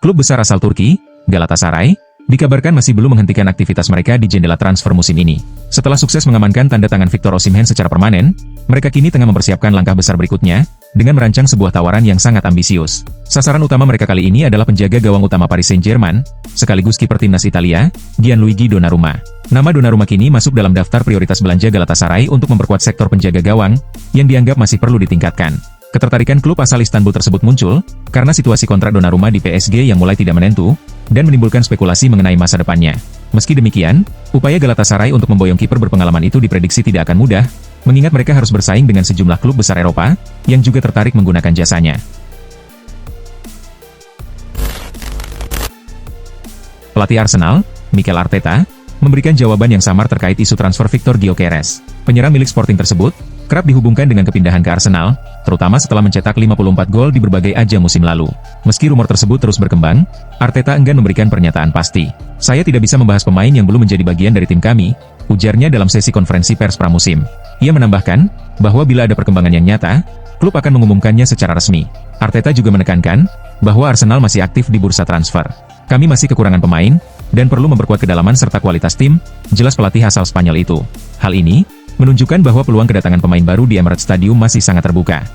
Klub besar asal Turki, Galatasaray, dikabarkan masih belum menghentikan aktivitas mereka di jendela transfer musim ini. Setelah sukses mengamankan tanda tangan Victor Osimhen secara permanen, mereka kini tengah mempersiapkan langkah besar berikutnya, dengan merancang sebuah tawaran yang sangat ambisius. Sasaran utama mereka kali ini adalah penjaga gawang utama Paris Saint-Germain, sekaligus kiper timnas Italia, Gianluigi Donnarumma. Nama Donnarumma kini masuk dalam daftar prioritas belanja Galatasaray untuk memperkuat sektor penjaga gawang, yang dianggap masih perlu ditingkatkan. Ketertarikan klub asal Istanbul tersebut muncul, karena situasi kontrak Donnarumma di PSG yang mulai tidak menentu, dan menimbulkan spekulasi mengenai masa depannya. Meski demikian, upaya Galatasaray untuk memboyong kiper berpengalaman itu diprediksi tidak akan mudah, mengingat mereka harus bersaing dengan sejumlah klub besar Eropa, yang juga tertarik menggunakan jasanya. Pelatih Arsenal, Mikel Arteta, memberikan jawaban yang samar terkait isu transfer Victor Gyökeres. Penyerang milik Sporting tersebut, kerap dihubungkan dengan kepindahan ke Arsenal, terutama setelah mencetak 54 gol di berbagai ajang musim lalu. Meski rumor tersebut terus berkembang, Arteta enggan memberikan pernyataan pasti. "Saya tidak bisa membahas pemain yang belum menjadi bagian dari tim kami," ujarnya dalam sesi konferensi pers pramusim. Ia menambahkan, bahwa bila ada perkembangan yang nyata, klub akan mengumumkannya secara resmi. Arteta juga menekankan, bahwa Arsenal masih aktif di bursa transfer. "Kami masih kekurangan pemain, dan perlu memperkuat kedalaman serta kualitas tim," jelas pelatih asal Spanyol itu. Hal ini menunjukkan bahwa peluang kedatangan pemain baru di Emirates Stadium masih sangat terbuka.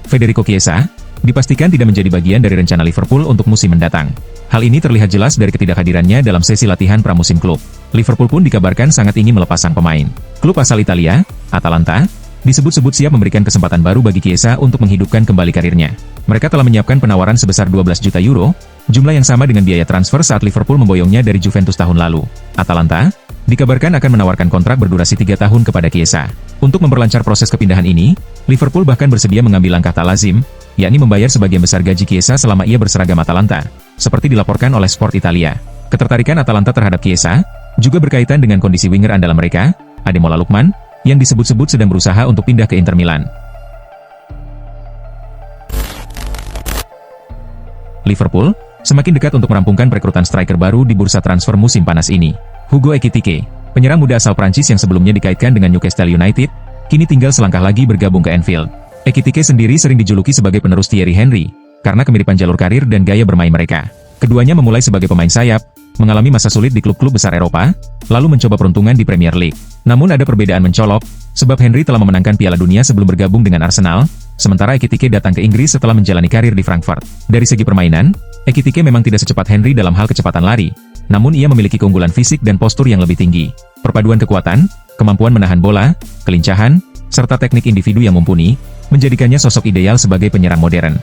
Federico Chiesa dipastikan tidak menjadi bagian dari rencana Liverpool untuk musim mendatang. Hal ini terlihat jelas dari ketidakhadirannya dalam sesi latihan pramusim klub. Liverpool pun dikabarkan sangat ingin melepas sang pemain. Klub asal Italia, Atalanta, disebut-sebut siap memberikan kesempatan baru bagi Chiesa untuk menghidupkan kembali karirnya. Mereka telah menyiapkan penawaran sebesar 12 juta euro, jumlah yang sama dengan biaya transfer saat Liverpool memboyongnya dari Juventus tahun lalu. Atalanta dikabarkan akan menawarkan kontrak berdurasi 3 tahun kepada Chiesa. Untuk memperlancar proses kepindahan ini, Liverpool bahkan bersedia mengambil langkah tak lazim, yakni membayar sebagian besar gaji Chiesa selama ia berseragam Atalanta, seperti dilaporkan oleh Sport Italia. Ketertarikan Atalanta terhadap Chiesa juga berkaitan dengan kondisi winger andalan mereka, Ademola Lookman, yang disebut-sebut sedang berusaha untuk pindah ke Inter Milan. Liverpool semakin dekat untuk merampungkan perekrutan striker baru di bursa transfer musim panas ini. Hugo Ekitike, penyerang muda asal Prancis yang sebelumnya dikaitkan dengan Newcastle United, kini tinggal selangkah lagi bergabung ke Anfield. Ekitike sendiri sering dijuluki sebagai penerus Thierry Henry, karena kemiripan jalur karir dan gaya bermain mereka. Keduanya memulai sebagai pemain sayap, mengalami masa sulit di klub-klub besar Eropa, lalu mencoba peruntungan di Premier League. Namun ada perbedaan mencolok, sebab Henry telah memenangkan Piala Dunia sebelum bergabung dengan Arsenal, sementara Ekitike datang ke Inggris setelah menjalani karir di Frankfurt. Dari segi permainan, Ekitike memang tidak secepat Henry dalam hal kecepatan lari, namun ia memiliki keunggulan fisik dan postur yang lebih tinggi. Perpaduan kekuatan, kemampuan menahan bola, kelincahan, serta teknik individu yang mumpuni, menjadikannya sosok ideal sebagai penyerang modern.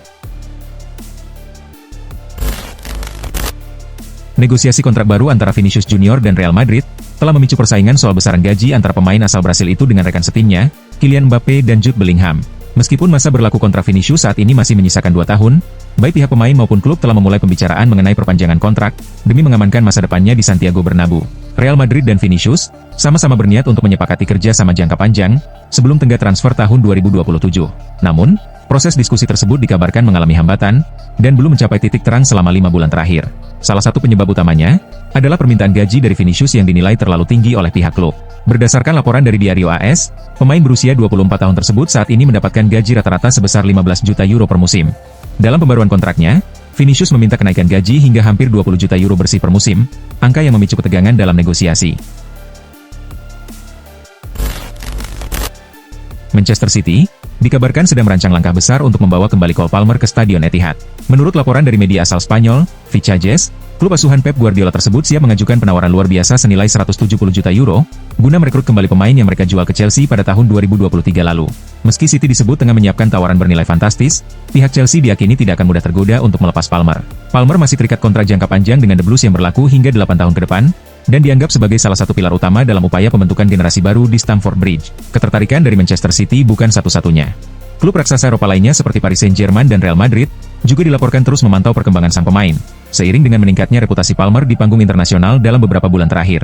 Negosiasi kontrak baru antara Vinicius Junior dan Real Madrid telah memicu persaingan soal besaran gaji antara pemain asal Brasil itu dengan rekan setimnya, Kylian Mbappe dan Jude Bellingham. Meskipun masa berlaku kontrak Vinicius saat ini masih menyisakan 2 tahun, baik pihak pemain maupun klub telah memulai pembicaraan mengenai perpanjangan kontrak, demi mengamankan masa depannya di Santiago Bernabeu. Real Madrid dan Vinicius sama-sama berniat untuk menyepakati kerja sama jangka panjang, sebelum tenggat transfer tahun 2027. Namun, proses diskusi tersebut dikabarkan mengalami hambatan, dan belum mencapai titik terang selama 5 bulan terakhir. Salah satu penyebab utamanya adalah permintaan gaji dari Vinicius yang dinilai terlalu tinggi oleh pihak klub. Berdasarkan laporan dari Diario AS, pemain berusia 24 tahun tersebut saat ini mendapatkan gaji rata-rata sebesar 15 juta euro per musim. Dalam pembaruan kontraknya, Vinicius meminta kenaikan gaji hingga hampir 20 juta euro bersih per musim, angka yang memicu ketegangan dalam negosiasi. Manchester City dikabarkan sedang merancang langkah besar untuk membawa kembali Cole Palmer ke Stadion Etihad. Menurut laporan dari media asal Spanyol, Vichajes, klub asuhan Pep Guardiola tersebut siap mengajukan penawaran luar biasa senilai 170 juta euro, guna merekrut kembali pemain yang mereka jual ke Chelsea pada tahun 2023 lalu. Meski City disebut tengah menyiapkan tawaran bernilai fantastis, pihak Chelsea diyakini tidak akan mudah tergoda untuk melepas Palmer. Palmer masih terikat kontrak jangka panjang dengan The Blues yang berlaku hingga 8 tahun ke depan, dan dianggap sebagai salah satu pilar utama dalam upaya pembentukan generasi baru di Stamford Bridge. Ketertarikan dari Manchester City bukan satu-satunya. Klub raksasa Eropa lainnya seperti Paris Saint-Germain dan Real Madrid juga dilaporkan terus memantau perkembangan sang pemain, seiring dengan meningkatnya reputasi Palmer di panggung internasional dalam beberapa bulan terakhir.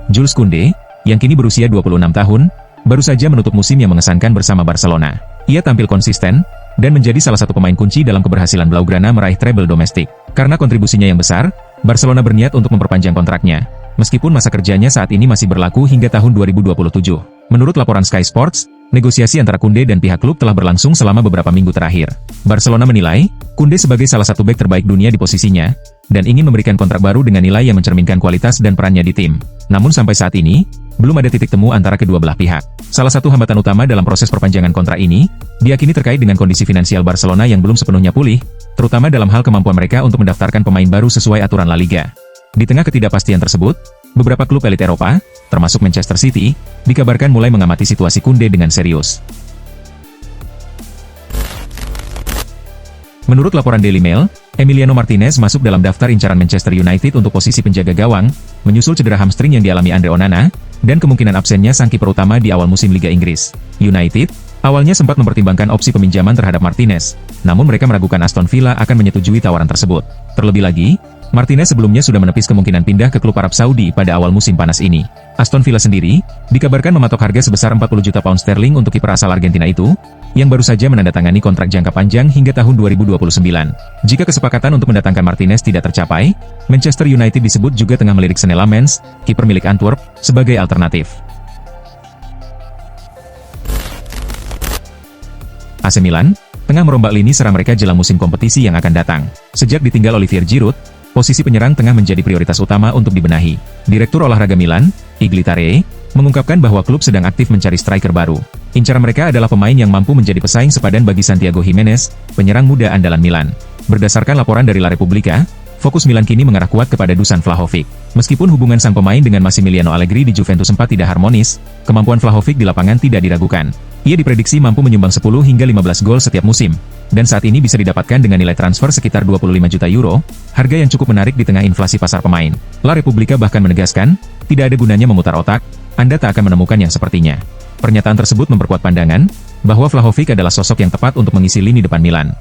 Jules Koundé, yang kini berusia 26 tahun, baru saja menutup musim yang mengesankan bersama Barcelona. Ia tampil konsisten, dan menjadi salah satu pemain kunci dalam keberhasilan Blaugrana meraih treble domestik. Karena kontribusinya yang besar, Barcelona berniat untuk memperpanjang kontraknya, meskipun masa kerjanya saat ini masih berlaku hingga tahun 2027. Menurut laporan Sky Sports, negosiasi antara Koundé dan pihak klub telah berlangsung selama beberapa minggu terakhir. Barcelona menilai, Koundé sebagai salah satu bek terbaik dunia di posisinya, dan ingin memberikan kontrak baru dengan nilai yang mencerminkan kualitas dan perannya di tim. Namun sampai saat ini, belum ada titik temu antara kedua belah pihak. Salah satu hambatan utama dalam proses perpanjangan kontrak ini, diyakini terkait dengan kondisi finansial Barcelona yang belum sepenuhnya pulih, terutama dalam hal kemampuan mereka untuk mendaftarkan pemain baru sesuai aturan La Liga. Di tengah ketidakpastian tersebut, beberapa klub elit Eropa, termasuk Manchester City, dikabarkan mulai mengamati situasi Koundé dengan serius. Menurut laporan Daily Mail, Emiliano Martinez masuk dalam daftar incaran Manchester United untuk posisi penjaga gawang, menyusul cedera hamstring yang dialami Andre Onana, dan kemungkinan absennya sang kiper utama di awal musim Liga Inggris. United awalnya sempat mempertimbangkan opsi peminjaman terhadap Martinez, namun mereka meragukan Aston Villa akan menyetujui tawaran tersebut. Terlebih lagi, Martinez sebelumnya sudah menepis kemungkinan pindah ke klub Arab Saudi pada awal musim panas ini. Aston Villa sendiri dikabarkan mematok harga sebesar 40 juta pound sterling untuk kiper asal Argentina itu, yang baru saja menandatangani kontrak jangka panjang hingga tahun 2029. Jika kesepakatan untuk mendatangkan Martinez tidak tercapai, Manchester United disebut juga tengah melirik Senne Lammens, kiper milik Antwerp, sebagai alternatif. AC Milan tengah merombak lini serang mereka jelang musim kompetisi yang akan datang. Sejak ditinggal Olivier Giroud, posisi penyerang tengah menjadi prioritas utama untuk dibenahi. Direktur olahraga Milan, Iglitare, mengungkapkan bahwa klub sedang aktif mencari striker baru. Incaran mereka adalah pemain yang mampu menjadi pesaing sepadan bagi Santiago Gimenez, penyerang muda andalan Milan. Berdasarkan laporan dari La Repubblica, fokus Milan kini mengarah kuat kepada Dusan Vlahovic. Meskipun hubungan sang pemain dengan Massimiliano Allegri di Juventus sempat tidak harmonis, kemampuan Vlahovic di lapangan tidak diragukan. Ia diprediksi mampu menyumbang 10 hingga 15 gol setiap musim, dan saat ini bisa didapatkan dengan nilai transfer sekitar 25 juta euro, harga yang cukup menarik di tengah inflasi pasar pemain. La Repubblica bahkan menegaskan, tidak ada gunanya memutar otak, Anda tak akan menemukan yang sepertinya. Pernyataan tersebut memperkuat pandangan, bahwa Vlahovic adalah sosok yang tepat untuk mengisi lini depan Milan.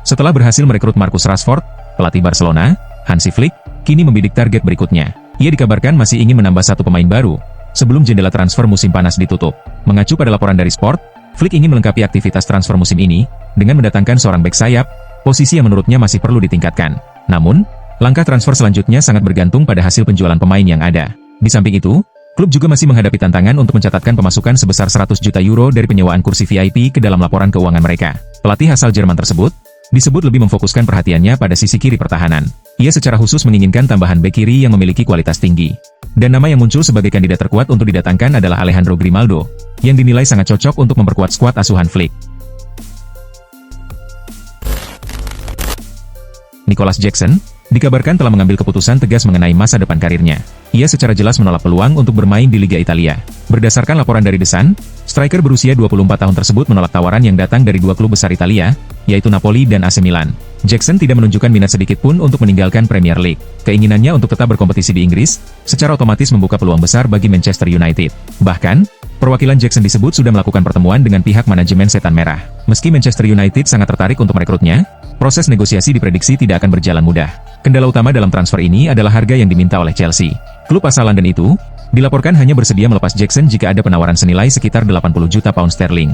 Setelah berhasil merekrut Marcus Rashford, pelatih Barcelona, Hansi Flick, kini membidik target berikutnya. Ia dikabarkan masih ingin menambah satu pemain baru, sebelum jendela transfer musim panas ditutup. Mengacu pada laporan dari Sport, Flick ingin melengkapi aktivitas transfer musim ini, dengan mendatangkan seorang bek sayap, posisi yang menurutnya masih perlu ditingkatkan. Namun, langkah transfer selanjutnya sangat bergantung pada hasil penjualan pemain yang ada. Di samping itu, klub juga masih menghadapi tantangan untuk mencatatkan pemasukan sebesar 100 juta euro dari penyewaan kursi VIP ke dalam laporan keuangan mereka. Pelatih asal Jerman tersebut disebut lebih memfokuskan perhatiannya pada sisi kiri pertahanan. Ia secara khusus menginginkan tambahan bek kiri yang memiliki kualitas tinggi. Dan nama yang muncul sebagai kandidat terkuat untuk didatangkan adalah Alejandro Grimaldo, yang dinilai sangat cocok untuk memperkuat skuad asuhan Flick. Nicholas Jackson dikabarkan telah mengambil keputusan tegas mengenai masa depan karirnya. Ia secara jelas menolak peluang untuk bermain di Liga Italia. Berdasarkan laporan dari The Sun, striker berusia 24 tahun tersebut menolak tawaran yang datang dari dua klub besar Italia, yaitu Napoli dan AC Milan. Jackson tidak menunjukkan minat sedikit pun untuk meninggalkan Premier League. Keinginannya untuk tetap berkompetisi di Inggris, secara otomatis membuka peluang besar bagi Manchester United. Bahkan, perwakilan Jackson disebut sudah melakukan pertemuan dengan pihak manajemen Setan Merah. Meski Manchester United sangat tertarik untuk merekrutnya, proses negosiasi diprediksi tidak akan berjalan mudah. Kendala utama dalam transfer ini adalah harga yang diminta oleh Chelsea. Klub asal London itu dilaporkan hanya bersedia melepas Jackson jika ada penawaran senilai sekitar 80 juta pound sterling.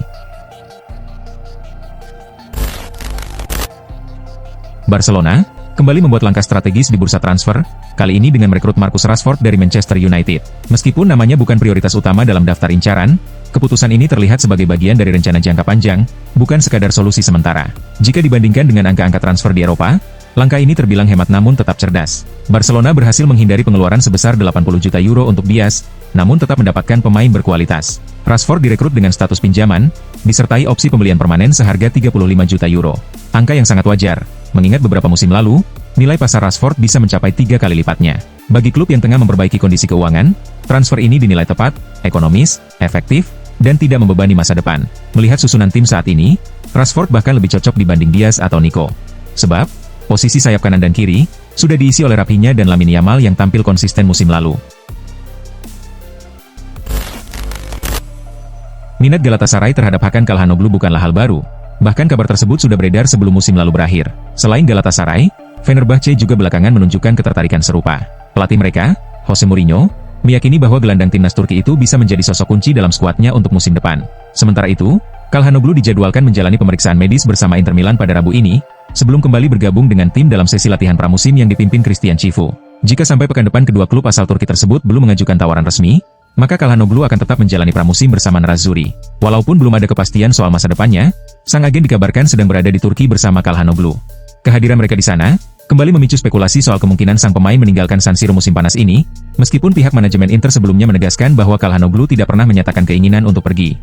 Barcelona kembali membuat langkah strategis di bursa transfer, kali ini dengan merekrut Marcus Rashford dari Manchester United. Meskipun namanya bukan prioritas utama dalam daftar incaran, keputusan ini terlihat sebagai bagian dari rencana jangka panjang, bukan sekadar solusi sementara. Jika dibandingkan dengan angka-angka transfer di Eropa, langkah ini terbilang hemat namun tetap cerdas. Barcelona berhasil menghindari pengeluaran sebesar 80 juta euro untuk Diaz, namun tetap mendapatkan pemain berkualitas. Rashford direkrut dengan status pinjaman, disertai opsi pembelian permanen seharga 35 juta euro. Angka yang sangat wajar, mengingat beberapa musim lalu, nilai pasar Rashford bisa mencapai 3 kali lipatnya. Bagi klub yang tengah memperbaiki kondisi keuangan, transfer ini dinilai tepat, ekonomis, efektif, dan tidak membebani masa depan. Melihat susunan tim saat ini, Rashford bahkan lebih cocok dibanding Diaz atau Nico. Sebab, posisi sayap kanan dan kiri sudah diisi oleh Rafinha dan Lamine Yamal yang tampil konsisten musim lalu. Minat Galatasaray terhadap Hakan Calhanoglu bukanlah hal baru. Bahkan kabar tersebut sudah beredar sebelum musim lalu berakhir. Selain Galatasaray, Fenerbahce juga belakangan menunjukkan ketertarikan serupa. Pelatih mereka, Jose Mourinho, meyakini bahwa gelandang timnas Turki itu bisa menjadi sosok kunci dalam skuadnya untuk musim depan. Sementara itu, Calhanoglu dijadwalkan menjalani pemeriksaan medis bersama Inter Milan pada Rabu ini, sebelum kembali bergabung dengan tim dalam sesi latihan pramusim yang dipimpin Christian Chivu. Jika sampai pekan depan kedua klub asal Turki tersebut belum mengajukan tawaran resmi, maka Calhanoglu akan tetap menjalani pramusim bersama Nerazzurri. Walaupun belum ada kepastian soal masa depannya, sang agen dikabarkan sedang berada di Turki bersama Calhanoglu. Kehadiran mereka di sana kembali memicu spekulasi soal kemungkinan sang pemain meninggalkan San Siro musim panas ini, meskipun pihak manajemen Inter sebelumnya menegaskan bahwa Calhanoglu tidak pernah menyatakan keinginan untuk pergi.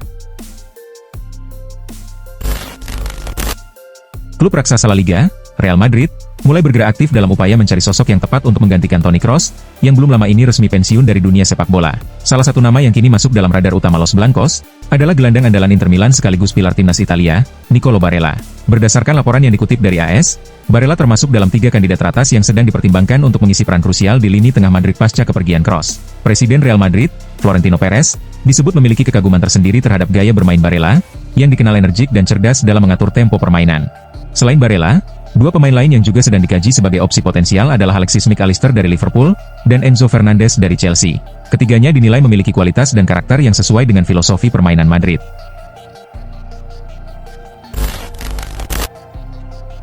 Klub raksasa La Liga, Real Madrid, mulai bergerak aktif dalam upaya mencari sosok yang tepat untuk menggantikan Toni Kroos, yang belum lama ini resmi pensiun dari dunia sepak bola. Salah satu nama yang kini masuk dalam radar utama Los Blancos, adalah gelandang andalan Inter Milan sekaligus pilar timnas Italia, Nicolo Barella. Berdasarkan laporan yang dikutip dari AS, Barella termasuk dalam 3 kandidat teratas yang sedang dipertimbangkan untuk mengisi peran krusial di lini tengah Madrid pasca kepergian Kroos. Presiden Real Madrid, Florentino Perez, disebut memiliki kekaguman tersendiri terhadap gaya bermain Barella, yang dikenal energik dan cerdas dalam mengatur tempo permainan. Selain Barella, 2 pemain lain yang juga sedang dikaji sebagai opsi potensial adalah Alexis Mac Allister dari Liverpool, dan Enzo Fernandez dari Chelsea. Ketiganya dinilai memiliki kualitas dan karakter yang sesuai dengan filosofi permainan Madrid.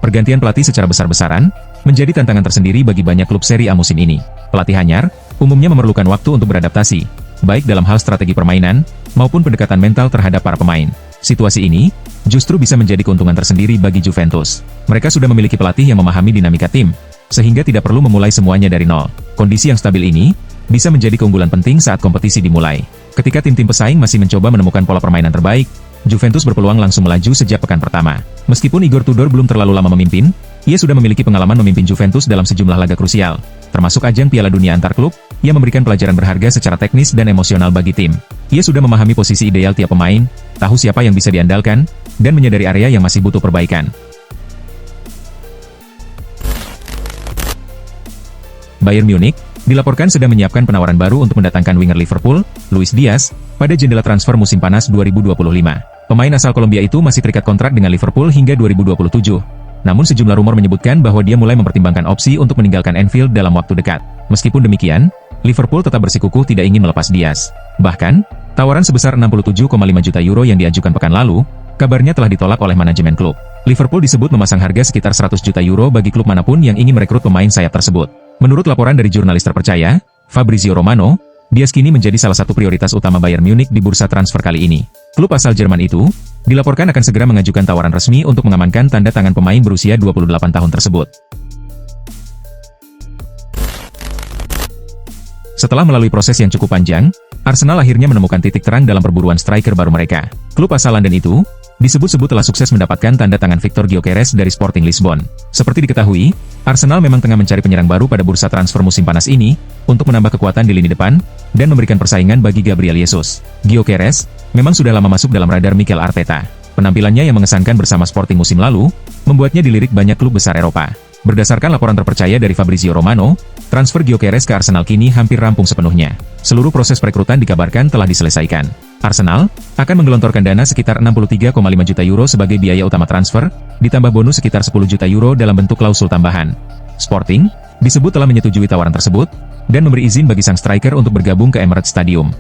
Pergantian pelatih secara besar-besaran menjadi tantangan tersendiri bagi banyak klub Serie A musim ini. Pelatih anyar umumnya memerlukan waktu untuk beradaptasi, baik dalam hal strategi permainan maupun pendekatan mental terhadap para pemain. Situasi ini justru bisa menjadi keuntungan tersendiri bagi Juventus. Mereka sudah memiliki pelatih yang memahami dinamika tim, sehingga tidak perlu memulai semuanya dari nol. Kondisi yang stabil ini bisa menjadi keunggulan penting saat kompetisi dimulai. Ketika tim-tim pesaing masih mencoba menemukan pola permainan terbaik, Juventus berpeluang langsung melaju sejak pekan pertama. Meskipun Igor Tudor belum terlalu lama memimpin, ia sudah memiliki pengalaman memimpin Juventus dalam sejumlah laga krusial, termasuk ajang Piala Dunia antar klub, yang memberikan pelajaran berharga secara teknis dan emosional bagi tim. Ia sudah memahami posisi ideal tiap pemain, tahu siapa yang bisa diandalkan, dan menyadari area yang masih butuh perbaikan. Bayern Munich dilaporkan sedang menyiapkan penawaran baru untuk mendatangkan winger Liverpool, Luis Diaz, pada jendela transfer musim panas 2025. Pemain asal Kolombia itu masih terikat kontrak dengan Liverpool hingga 2027. Namun sejumlah rumor menyebutkan bahwa dia mulai mempertimbangkan opsi untuk meninggalkan Anfield dalam waktu dekat. Meskipun demikian, Liverpool tetap bersikukuh tidak ingin melepas Diaz. Bahkan, tawaran sebesar 67,5 juta euro yang diajukan pekan lalu, kabarnya telah ditolak oleh manajemen klub. Liverpool disebut memasang harga sekitar 100 juta euro bagi klub manapun yang ingin merekrut pemain sayap tersebut. Menurut laporan dari jurnalis terpercaya, Fabrizio Romano, Diaz kini menjadi salah satu prioritas utama Bayern Munich di bursa transfer kali ini. Klub asal Jerman itu dilaporkan akan segera mengajukan tawaran resmi untuk mengamankan tanda tangan pemain berusia 28 tahun tersebut. Setelah melalui proses yang cukup panjang, Arsenal akhirnya menemukan titik terang dalam perburuan striker baru mereka. Klub asal London itu disebut-sebut telah sukses mendapatkan tanda tangan Victor Gyökeres dari Sporting Lisbon. Seperti diketahui, Arsenal memang tengah mencari penyerang baru pada bursa transfer musim panas ini, untuk menambah kekuatan di lini depan, dan memberikan persaingan bagi Gabriel Jesus. Gyökeres memang sudah lama masuk dalam radar Mikel Arteta. Penampilannya yang mengesankan bersama Sporting musim lalu, membuatnya dilirik banyak klub besar Eropa. Berdasarkan laporan terpercaya dari Fabrizio Romano, transfer Gyökeres ke Arsenal kini hampir rampung sepenuhnya. Seluruh proses perekrutan dikabarkan telah diselesaikan. Arsenal akan menggelontorkan dana sekitar 63,5 juta euro sebagai biaya utama transfer, ditambah bonus sekitar 10 juta euro dalam bentuk klausul tambahan. Sporting disebut telah menyetujui tawaran tersebut, dan memberi izin bagi sang striker untuk bergabung ke Emirates Stadium.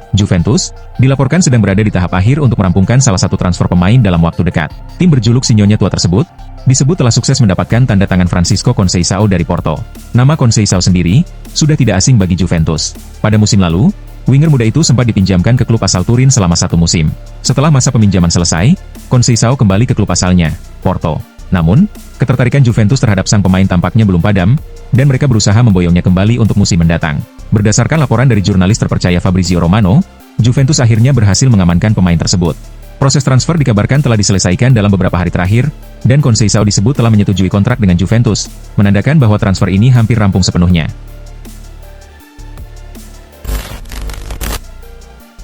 Juventus dilaporkan sedang berada di tahap akhir untuk merampungkan salah satu transfer pemain dalam waktu dekat. Tim berjuluk si Nyonya Tua tersebut disebut telah sukses mendapatkan tanda tangan Francisco Conceição dari Porto. Nama Conceição sendiri sudah tidak asing bagi Juventus. Pada musim lalu, winger muda itu sempat dipinjamkan ke klub asal Turin selama 1 musim. Setelah masa peminjaman selesai, Conceição kembali ke klub asalnya, Porto. Namun, ketertarikan Juventus terhadap sang pemain tampaknya belum padam, dan mereka berusaha memboyongnya kembali untuk musim mendatang. Berdasarkan laporan dari jurnalis terpercaya Fabrizio Romano, Juventus akhirnya berhasil mengamankan pemain tersebut. Proses transfer dikabarkan telah diselesaikan dalam beberapa hari terakhir, dan Conceição disebut telah menyetujui kontrak dengan Juventus, menandakan bahwa transfer ini hampir rampung sepenuhnya.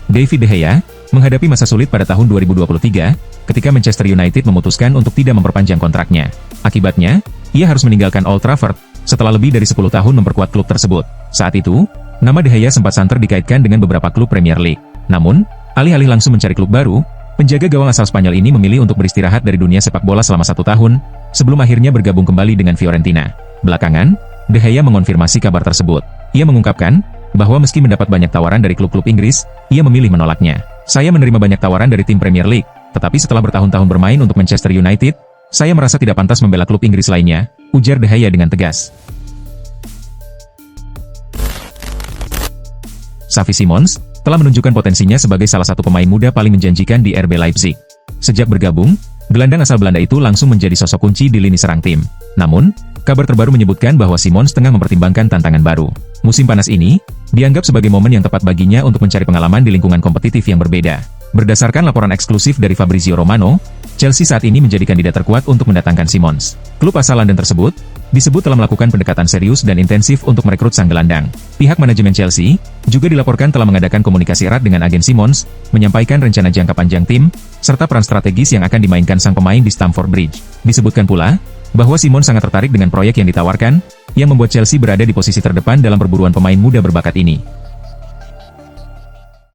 David De Gea menghadapi masa sulit pada tahun 2023, ketika Manchester United memutuskan untuk tidak memperpanjang kontraknya. Akibatnya, ia harus meninggalkan Old Trafford, setelah lebih dari 10 tahun memperkuat klub tersebut. Saat itu, nama De Gea sempat santer dikaitkan dengan beberapa klub Premier League. Namun, alih-alih langsung mencari klub baru, penjaga gawang asal Spanyol ini memilih untuk beristirahat dari dunia sepak bola selama 1 tahun, sebelum akhirnya bergabung kembali dengan Fiorentina. Belakangan, De Gea mengonfirmasi kabar tersebut. Ia mengungkapkan bahwa meski mendapat banyak tawaran dari klub-klub Inggris, ia memilih menolaknya. Saya menerima banyak tawaran dari tim Premier League, tetapi setelah bertahun-tahun bermain untuk Manchester United, Saya merasa tidak pantas membela klub Inggris lainnya, ujar De Gea dengan tegas. Xavi Simons telah menunjukkan potensinya sebagai salah satu pemain muda paling menjanjikan di RB Leipzig. Sejak bergabung, gelandang asal Belanda itu langsung menjadi sosok kunci di lini serang tim. Namun, kabar terbaru menyebutkan bahwa Simons tengah mempertimbangkan tantangan baru. Musim panas ini dianggap sebagai momen yang tepat baginya untuk mencari pengalaman di lingkungan kompetitif yang berbeda. Berdasarkan laporan eksklusif dari Fabrizio Romano, Chelsea saat ini menjadi kandidat terkuat untuk mendatangkan Simons. Klub asal London tersebut disebut telah melakukan pendekatan serius dan intensif untuk merekrut sang gelandang. Pihak manajemen Chelsea juga dilaporkan telah mengadakan komunikasi erat dengan agen Simons, menyampaikan rencana jangka panjang tim, serta peran strategis yang akan dimainkan sang pemain di Stamford Bridge. Disebutkan pula bahwa Simons sangat tertarik dengan proyek yang ditawarkan, yang membuat Chelsea berada di posisi terdepan dalam perburuan pemain muda berbakat ini.